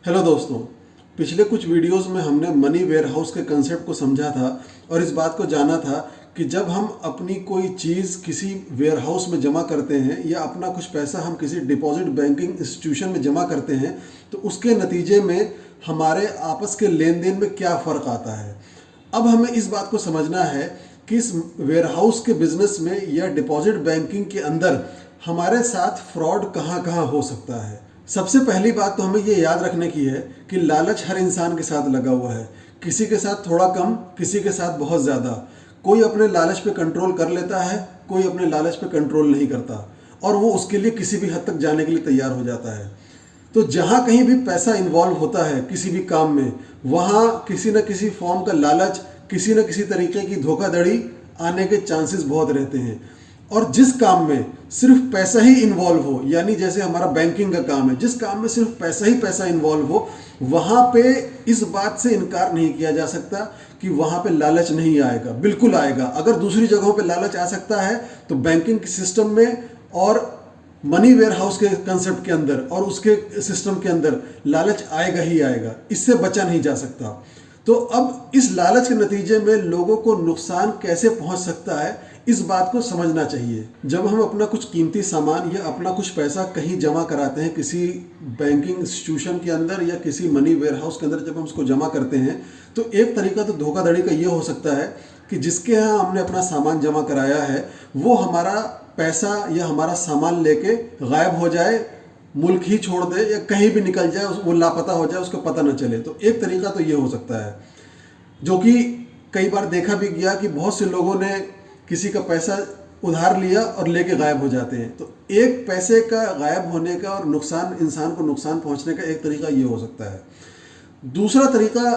Hello दोस्तों, पिछले कुछ वीडियोस में हमने मनी वेयरहाउस के कंसेप्ट को समझा था और इस बात को जाना था कि जब हम अपनी कोई चीज़ किसी वेयरहाउस में जमा करते हैं या अपना कुछ पैसा हम किसी डिपॉजिट बैंकिंग इंस्टीट्यूशन में जमा करते हैं तो उसके नतीजे में हमारे आपस के लेन देन में क्या फ़र्क आता है। अब हमें इस बात को समझना है कि इस वेयरहाउस के बिजनेस में या डिपॉजिट बैंकिंग के अंदर हमारे साथ फ्रॉड कहाँ कहाँ हो सकता है। सबसे पहली बात तो हमें ये याद रखने की है कि लालच हर इंसान के साथ लगा हुआ है। किसी के साथ थोड़ा कम, किसी के साथ बहुत ज़्यादा। कोई अपने लालच पे कंट्रोल कर लेता है, कोई अपने लालच पे कंट्रोल नहीं करता और वो उसके लिए किसी भी हद तक जाने के लिए तैयार हो जाता है। तो जहाँ कहीं भी पैसा इन्वॉल्व होता है किसी भी काम में, वहाँ किसी न किसी फॉर्म का लालच, किसी न किसी तरीके की धोखाधड़ी आने के चांसेस बहुत रहते हैं। और जिस काम में सिर्फ पैसा ही इन्वॉल्व हो, यानी जैसे हमारा बैंकिंग का काम है, जिस काम में सिर्फ पैसा ही पैसा इन्वॉल्व हो, वहाँ पे इस बात से इनकार नहीं किया जा सकता कि वहाँ पे लालच नहीं आएगा। बिल्कुल आएगा। अगर दूसरी जगहों पे लालच आ सकता है तो बैंकिंग सिस्टम में और मनी वेयरहाउस के कंसेप्ट के अंदर और उसके सिस्टम के अंदर लालच आएगा ही आएगा। इससे बचा नहीं जा सकता। तो अब इस लालच के नतीजे में लोगों को नुकसान कैसे पहुंच सकता है, इस बात को समझना चाहिए। जब हम अपना कुछ कीमती सामान या अपना कुछ पैसा कहीं जमा कराते हैं किसी बैंकिंग इंस्टीट्यूशन के अंदर या किसी मनी वेयरहाउस के अंदर, जब हम उसको जमा करते हैं तो एक तरीका तो धोखाधड़ी का ये हो सकता है कि जिसके यहाँ हमने अपना सामान जमा कराया है वो हमारा पैसा या हमारा सामान लेके गायब हो जाए, मुल्क ही छोड़ दे या कहीं भी निकल जाए, वो लापता हो जाए, उसको पता न चले। तो एक तरीका तो ये हो सकता है, जो कि कई बार देखा भी गया कि बहुत से लोगों ने किसी का पैसा उधार लिया और लेके गायब हो जाते हैं। तो एक पैसे का गायब होने का और नुकसान, इंसान को नुकसान पहुंचने का एक तरीका ये हो सकता है। दूसरा तरीका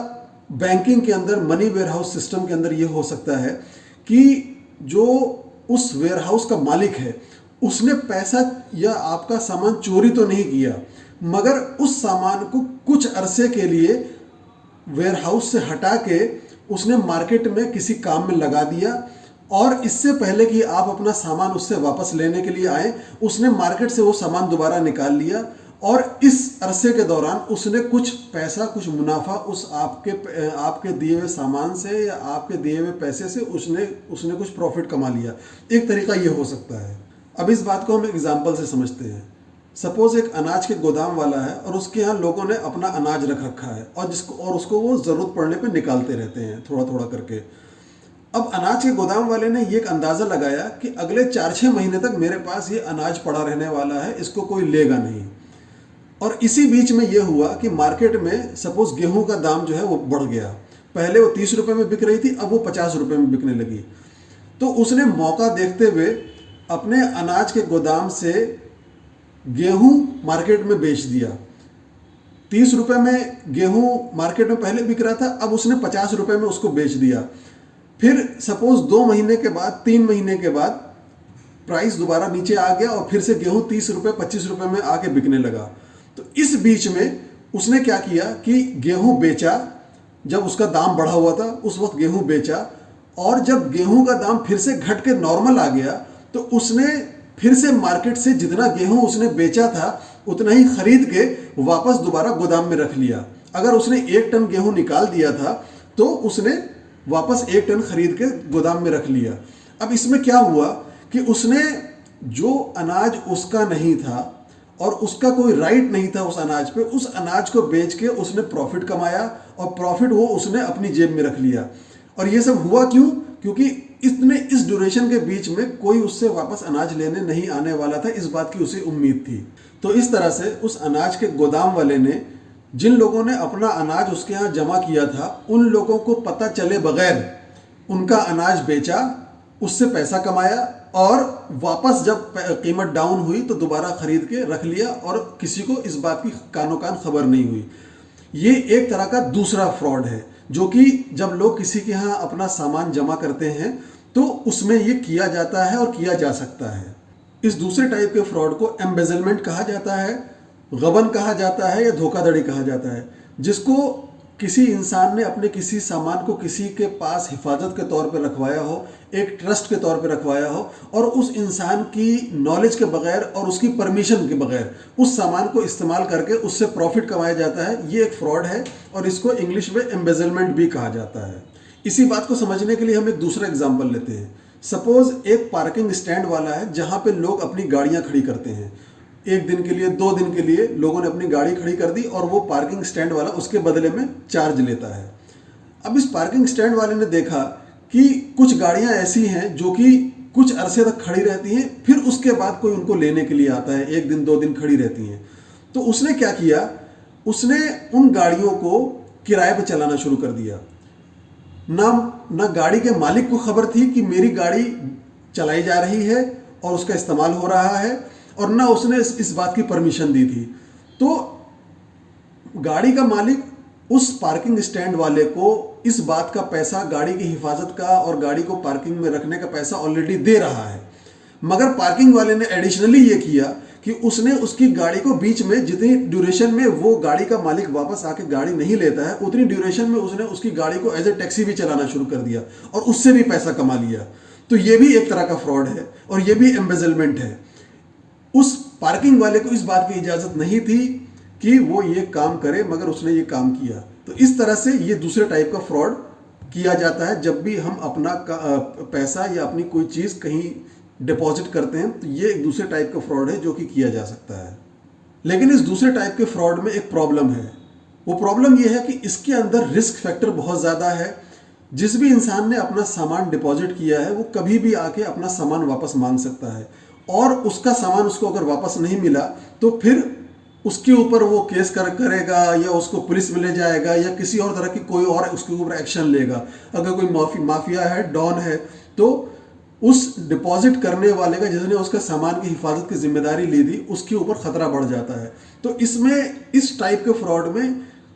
बैंकिंग के अंदर, मनी वेयरहाउस सिस्टम के अंदर ये हो सकता है कि जो उस वेयरहाउस का मालिक है उसने पैसा या आपका सामान चोरी तो नहीं किया, मगर उस सामान को कुछ अरसे के लिए वेयरहाउस से हटा के उसने मार्केट में किसी काम में लगा दिया और इससे पहले कि आप अपना सामान उससे वापस लेने के लिए आए, उसने मार्केट से वो सामान दोबारा निकाल लिया और इस अरसे के दौरान उसने कुछ पैसा, कुछ मुनाफा उस आपके दिए हुए सामान से या आपके दिए हुए पैसे से उसने कुछ प्रॉफिट कमा लिया। एक तरीका ये हो सकता है। अब इस बात को हम एग्जाम्पल से समझते हैं। सपोज एक अनाज के गोदाम वाला है और उसके यहाँ लोगों ने अपना अनाज रख रखा है और उसको वो ज़रूरत पड़ने पे निकालते रहते हैं थोड़ा थोड़ा करके। अब अनाज के गोदाम वाले ने ये एक अंदाज़ा लगाया कि अगले 4-6 महीने तक मेरे पास ये अनाज पड़ा रहने वाला है, इसको कोई लेगा नहीं। और इसी बीच में ये हुआ कि मार्केट में सपोज गेहूं का दाम जो है वो बढ़ गया। पहले वो 30 रुपये में बिक रही थी, अब वो 50 रुपये में बिकने लगी। तो उसने मौका देखते हुए अपने अनाज के गोदाम से गेहूं मार्केट में बेच दिया। 30 रुपये में गेहूं मार्केट में पहले बिक रहा था, अब उसने 50 रुपये में उसको बेच दिया। फिर सपोज 2 महीने के बाद, 3 महीने के बाद प्राइस दोबारा नीचे आ गया और फिर से गेहूं 30 रुपये, 25 रुपये में आके बिकने लगा। तो इस बीच में उसने क्या किया कि गेहूं बेचा। जब उसका दाम बढ़ा हुआ था उस वक्त गेहूं बेचा और जब गेहूं का दाम फिर से घट के नॉर्मल आ गया तो उसने फिर से मार्केट से जितना गेहूं उसने बेचा था उतना ही खरीद के वापस दोबारा गोदाम में रख लिया। अगर उसने 1 टन गेहूं निकाल दिया था तो उसने वापस 1 टन खरीद के गोदाम में रख लिया। अब इसमें क्या हुआ कि उसने जो अनाज उसका नहीं था और उसका कोई राइट नहीं था उस अनाज पे, उस अनाज को बेच के उसने प्रॉफिट कमाया और प्रॉफिट वो उसने अपनी जेब में रख लिया। और ये सब हुआ क्यों? क्योंकि इस ड्यूरेशन के बीच में कोई उससे वापस अनाज लेने नहीं आने वाला था, इस बात की उसे उम्मीद थी। तो इस तरह से उस अनाज के गोदाम वाले ने, जिन लोगों ने अपना अनाज उसके यहाँ जमा किया था, उन लोगों को पता चले बगैर उनका अनाज बेचा, उससे पैसा कमाया और वापस जब कीमत डाउन हुई तो दोबारा खरीद के रख लिया और किसी को इस बात की कानो कान खबर नहीं हुई। ये एक तरह का दूसरा फ्रॉड है, जो कि जब लोग किसी के यहाँ अपना सामान जमा करते हैं तो उसमें ये किया जाता है और किया जा सकता है। इस दूसरे टाइप के फ्रॉड को एम्बेजलमेंट कहा जाता है, गबन कहा जाता है या धोखाधड़ी कहा जाता है, जिसको किसी इंसान ने अपने किसी सामान को किसी के पास हिफाजत के तौर पर रखवाया हो, एक ट्रस्ट के तौर पर रखवाया हो, और उस इंसान की नॉलेज के बगैर और उसकी परमिशन के बगैर उस सामान को इस्तेमाल करके उससे प्रॉफिट कमाया जाता है, ये एक फ्रॉड है और इसको इंग्लिश में एम्बेजलमेंट भी कहा जाता है। इसी बात को समझने के लिए हम एक दूसरा एग्जाम्पल लेते हैं। सपोज एक पार्किंग स्टैंड वाला है जहाँ पे लोग अपनी गाड़ियाँ खड़ी करते हैं। एक दिन के लिए, 2 दिन के लिए लोगों ने अपनी गाड़ी खड़ी कर दी और वो पार्किंग स्टैंड वाला उसके बदले में चार्ज लेता है। अब इस पार्किंग स्टैंड वाले ने देखा कि कुछ गाड़ियां ऐसी हैं जो कि कुछ अरसे तक खड़ी रहती हैं, फिर उसके बाद कोई उनको लेने के लिए आता है, 1 दिन 2 दिन खड़ी रहती हैं। तो उसने क्या किया, उसने उन गाड़ियों को किराए पर चलाना शुरू कर दिया। ना गाड़ी के मालिक को खबर थी कि मेरी गाड़ी चलाई जा रही है और उसका इस्तेमाल हो रहा है, और ना उसने इस बात की परमिशन दी थी। तो गाड़ी का मालिक उस पार्किंग स्टैंड वाले को इस बात का पैसा, गाड़ी की हिफाजत का और गाड़ी को पार्किंग में रखने का पैसा ऑलरेडी दे रहा है, मगर पार्किंग वाले ने एडिशनली ये किया कि उसने उसकी गाड़ी को बीच में, जितनी ड्यूरेशन में वो गाड़ी का मालिक वापस आके गाड़ी नहीं लेता है, उतनी ड्यूरेशन में उसने उसकी गाड़ी को एज ए टैक्सी भी चलाना शुरू कर दिया और उससे भी पैसा कमा लिया। तो ये भी एक तरह का फ्रॉड है और ये भी एम्बेजलमेंट है। उस पार्किंग वाले को इस बात की इजाजत नहीं थी कि वो ये काम करे, मगर उसने ये काम किया। तो इस तरह से ये दूसरे टाइप का फ्रॉड किया जाता है जब भी हम अपना पैसा या अपनी कोई चीज़ कहीं डिपॉजिट करते हैं। तो ये एक दूसरे टाइप का फ्रॉड है जो कि किया जा सकता है। लेकिन इस दूसरे टाइप के फ्रॉड में एक प्रॉब्लम है। वो प्रॉब्लम ये है कि इसके अंदर रिस्क फैक्टर बहुत ज़्यादा है। जिस भी इंसान ने अपना सामान डिपॉजिट किया है वो कभी भी आके अपना सामान वापस मांग सकता है, और उसका सामान उसको अगर वापस नहीं मिला तो फिर उसके ऊपर वो केस करेगा या उसको पुलिस में ले जाएगा या किसी और तरह की कोई और उसके ऊपर एक्शन लेगा। अगर कोई माफिया है, डॉन है, तो उस डिपॉजिट करने वाले का, जिसने उसका सामान की हिफाजत की जिम्मेदारी ली थी, उसके ऊपर खतरा बढ़ जाता है। तो इसमें, इस टाइप के फ्रॉड में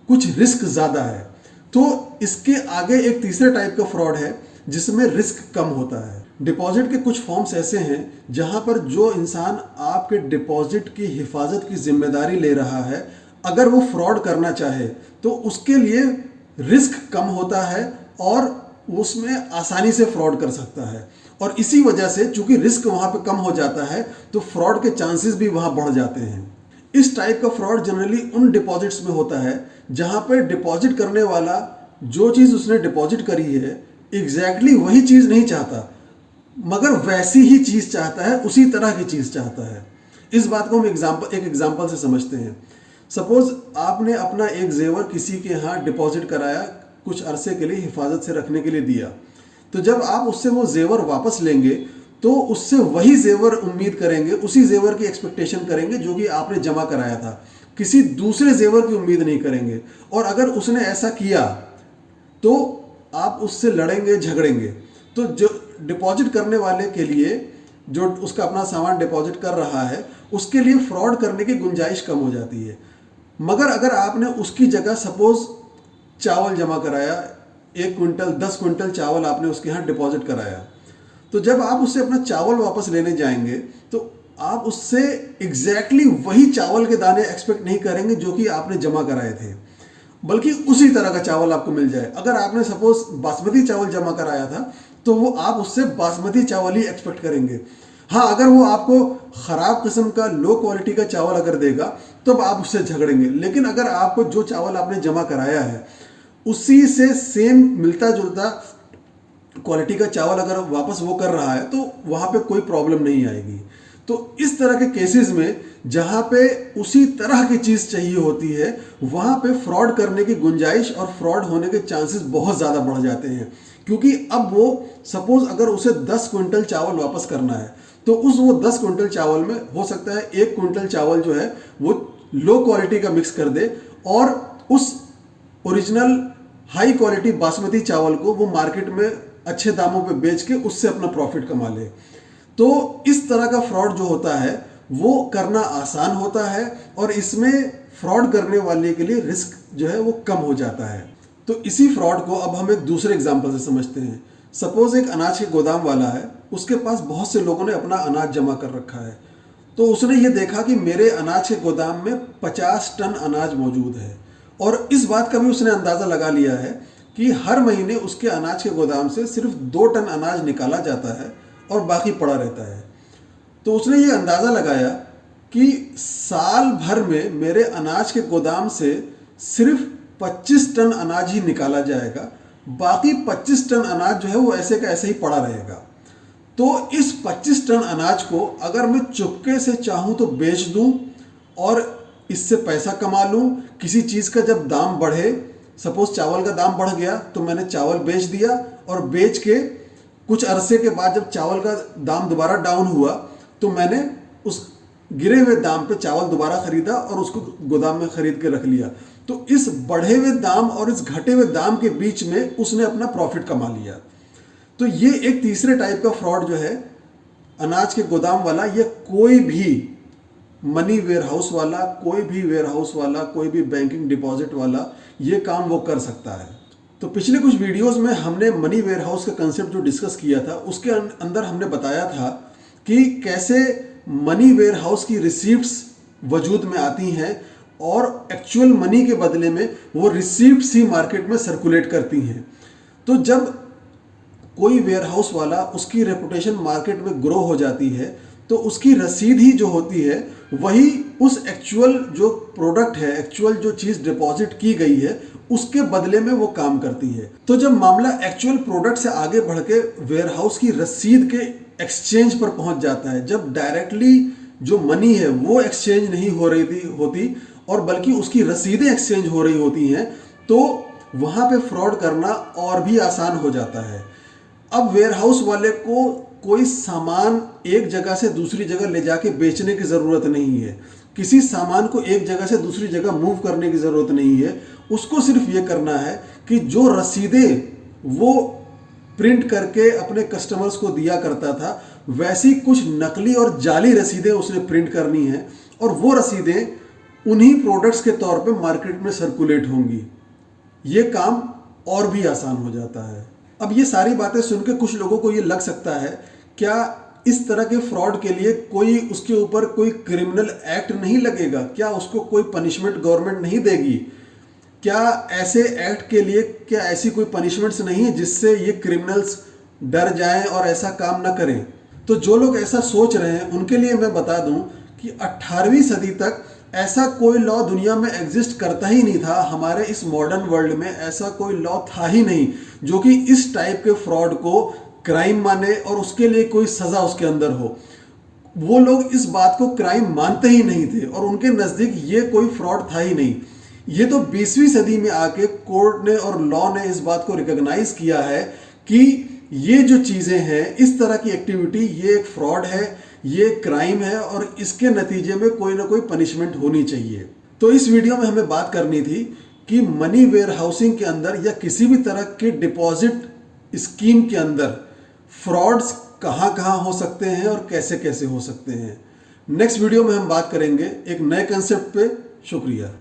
कुछ रिस्क ज़्यादा है। तो इसके आगे एक तीसरे टाइप का फ्रॉड है जिसमें रिस्क कम होता है। डिपॉजिट के कुछ फॉर्म्स ऐसे हैं जहां पर जो इंसान आपके डिपॉजिट की हिफाजत की जिम्मेदारी ले रहा है, अगर वो फ्रॉड करना चाहे तो उसके लिए रिस्क कम होता है और उसमें आसानी से फ्रॉड कर सकता है। और इसी वजह से चूंकि रिस्क वहां पे कम हो जाता है तो फ्रॉड के चांसेस भी वहां बढ़ जाते हैं। इस टाइप का फ्रॉड जनरली उन डिपॉजिट्स में होता है जहां पे डिपॉजिट करने वाला जो चीज़ उसने डिपॉजिट करी है एग्जैक्टली वही चीज़ नहीं चाहता, मगर वैसी ही चीज़ चाहता है, उसी तरह की चीज़ चाहता है। इस बात को हम एक एग्जाम्पल से समझते हैं। सपोज आपने अपना एक जेवर किसी के यहाँ डिपॉजिट कराया, कुछ अरसे के लिए हिफाजत से रखने के लिए दिया। तो जब आप उससे वो जेवर वापस लेंगे तो उससे वही जेवर उम्मीद करेंगे, उसी जेवर की एक्सपेक्टेशन करेंगे जो कि आपने जमा कराया था, किसी दूसरे जेवर की उम्मीद नहीं करेंगे। और अगर उसने ऐसा किया तो आप उससे लड़ेंगे, झगड़ेंगे। तो जो डिपॉजिट करने वाले के लिए, जो उसका अपना सामान डिपॉजिट कर रहा है, उसके लिए फ्रॉड करने की गुंजाइश कम हो जाती है। मगर अगर आपने उसकी जगह सपोज चावल जमा कराया, 1 क्विंटल 10 क्विंटल चावल आपने उसके यहाँ डिपॉजिट कराया, तो जब आप उससे अपना चावल वापस लेने जाएंगे तो आप उससे एग्जैक्टली वही चावल के दाने एक्सपेक्ट नहीं करेंगे जो कि आपने जमा कराए थे, बल्कि उसी तरह का चावल आपको मिल जाए। अगर आपने सपोज बासमती चावल जमा कराया था तो वो आप उससे बासमती चावल ही एक्सपेक्ट करेंगे। हाँ, अगर वो आपको ख़राब किस्म का, लो क्वालिटी का चावल अगर देगा तब आप उससे झगड़ेंगे। लेकिन अगर आपको जो चावल आपने जमा कराया है उसी से सेम मिलता जुलता क्वालिटी का चावल अगर वापस वो कर रहा है तो वहाँ पे कोई प्रॉब्लम नहीं आएगी। तो इस तरह के केसेस में जहाँ पे उसी तरह की चीज़ चाहिए होती है वहाँ पे फ्रॉड करने की गुंजाइश और फ्रॉड होने के चांसेस बहुत ज़्यादा बढ़ जाते हैं। क्योंकि अब वो सपोज अगर उसे 10 क्विंटल चावल वापस करना है तो वो 10 क्विंटल चावल में हो सकता है 1 क्विंटल चावल जो है वो लो क्वालिटी का मिक्स कर दे और उस ओरिजिनल हाई क्वालिटी बासमती चावल को वो मार्केट में अच्छे दामों पे बेच के उससे अपना प्रॉफिट कमा ले। तो इस तरह का फ्रॉड जो होता है वो करना आसान होता है और इसमें फ्रॉड करने वाले के लिए रिस्क जो है वो कम हो जाता है। तो इसी फ्रॉड को अब हम एक दूसरे एग्जांपल से समझते हैं। सपोज एक अनाज के गोदाम वाला है, उसके पास बहुत से लोगों ने अपना अनाज जमा कर रखा है। तो उसने ये देखा कि मेरे अनाज के गोदाम में 50 टन अनाज मौजूद है और इस बात का भी उसने अंदाज़ा लगा लिया है कि हर महीने उसके अनाज के गोदाम से सिर्फ 2 टन अनाज निकाला जाता है और बाकी पड़ा रहता है। तो उसने ये अंदाज़ा लगाया कि साल भर में मेरे अनाज के गोदाम से सिर्फ 25 टन अनाज ही निकाला जाएगा, बाकी 25 टन अनाज जो है वो ऐसे का ऐसे ही पड़ा रहेगा। तो इस 25 टन अनाज को अगर मैं चुपके से चाहूँ तो बेच दूँ और इससे पैसा कमा लूँ। किसी चीज़ का जब दाम बढ़े, सपोज चावल का दाम बढ़ गया तो मैंने चावल बेच दिया और बेच के कुछ अरसे के बाद जब चावल का दाम दोबारा डाउन हुआ तो मैंने उस गिरे हुए दाम पे चावल दोबारा खरीदा और उसको गोदाम में खरीद के रख लिया। तो इस बढ़े हुए दाम और इस घटे हुए दाम के बीच में उसने अपना प्रॉफिट कमा लिया। तो ये एक तीसरे टाइप का फ्रॉड जो है अनाज के गोदाम वाला, ये कोई भी मनी वेयरहाउस वाला, कोई भी वेयरहाउस वाला, कोई भी बैंकिंग डिपॉजिट वाला ये काम वो कर सकता है। तो पिछले कुछ वीडियोस में हमने मनी वेयरहाउस का कंसेप्ट जो डिस्कस किया था उसके अंदर हमने बताया था कि कैसे मनी वेयरहाउस की रिसीप्ट्स वजूद में आती हैं और एक्चुअल मनी के बदले में वो रिसीप्ट्स ही मार्केट में सर्कुलेट करती हैं। तो जब कोई वेयरहाउस वाला, उसकी रेपुटेशन मार्केट में ग्रो हो जाती है तो उसकी रसीद ही जो होती है वही उस एक्चुअल जो प्रोडक्ट है, एक्चुअल जो चीज़ डिपॉजिट की गई है उसके बदले में वो काम करती है। तो जब मामला एक्चुअल प्रोडक्ट से आगे बढ़ के वेयरहाउस की रसीद के एक्सचेंज पर पहुंच जाता है, जब डायरेक्टली जो मनी है वो एक्सचेंज नहीं हो रही होती और बल्कि उसकी रसीदें एक्सचेंज हो रही होती हैं, तो वहाँ पे फ्रॉड करना और भी आसान हो जाता है। अब वेयरहाउस वाले को कोई सामान एक जगह से दूसरी जगह ले जाके बेचने की ज़रूरत नहीं है, किसी सामान को एक जगह से दूसरी जगह मूव करने की ज़रूरत नहीं है। उसको सिर्फ ये करना है कि जो रसीदें वो प्रिंट करके अपने कस्टमर्स को दिया करता था, वैसी कुछ नकली और जाली रसीदें उसने प्रिंट करनी है और वो रसीदें उन्हीं प्रोडक्ट्स के तौर पे मार्केट में सर्कुलेट होंगी। ये काम और भी आसान हो जाता है। अब ये सारी बातें सुन के कुछ लोगों को ये लग सकता है, क्या इस तरह के फ्रॉड के लिए कोई उसके ऊपर कोई क्रिमिनल एक्ट नहीं लगेगा? क्या उसको कोई पनिशमेंट गवर्नमेंट नहीं देगी? क्या ऐसे एक्ट के लिए क्या ऐसी कोई पनिशमेंट्स नहीं है जिससे ये क्रिमिनल्स डर जाएं और ऐसा काम ना करें? तो जो लोग ऐसा सोच रहे हैं उनके लिए मैं बता दूं कि 18वीं सदी तक ऐसा कोई लॉ दुनिया में एग्जिस्ट करता ही नहीं था। हमारे इस मॉडर्न वर्ल्ड में ऐसा कोई लॉ था ही नहीं जो कि इस टाइप के फ्रॉड को क्राइम माने और उसके लिए कोई सज़ा उसके अंदर हो। वो लोग इस बात को क्राइम मानते ही नहीं थे और उनके नज़दीक ये कोई फ्रॉड था ही नहीं। ये तो 20वीं सदी में आके कोर्ट ने और लॉ ने इस बात को रिकॉग्नाइज किया है कि ये जो चीज़ें हैं, इस तरह की एक्टिविटी, ये एक फ्रॉड है, ये क्राइम है और इसके नतीजे में कोई ना कोई पनिशमेंट होनी चाहिए। तो इस वीडियो में हमें बात करनी थी कि मनी वेयरहाउसिंग के अंदर या किसी भी तरह के डिपॉजिट स्कीम के अंदर फ्रॉड्स कहाँ कहाँ हो सकते हैं और कैसे कैसे हो सकते हैं। नेक्स्ट वीडियो में हम बात करेंगे एक नए कंसेप्ट पे। शुक्रिया।